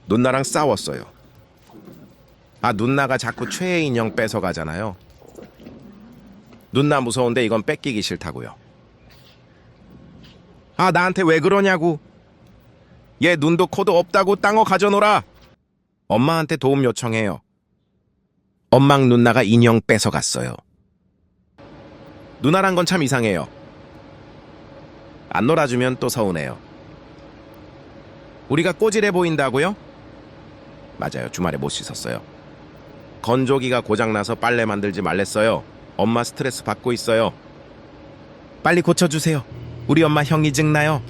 누나랑 싸웠어요. 누나가 자꾸 최애 인형 뺏어가잖아요. 누나 무서운데 이건 뺏기기 싫다고요. 나한테 왜 그러냐고. 얘 눈도 코도 없다고 딴 거 가져놓으라. 엄마한테 도움 요청해요. 엄마랑 누나가 인형 뺏어갔어요. 누나란 건 참 이상해요. 안 놀아주면 또 서운해요. 우리가 꼬질해 보인다고요? 맞아요. 주말에 못 씻었어요. 건조기가 고장나서 빨래 만들지 말랬어요. 엄마 스트레스 받고 있어요. 빨리 고쳐주세요. 우리 엄마 형이 증나요.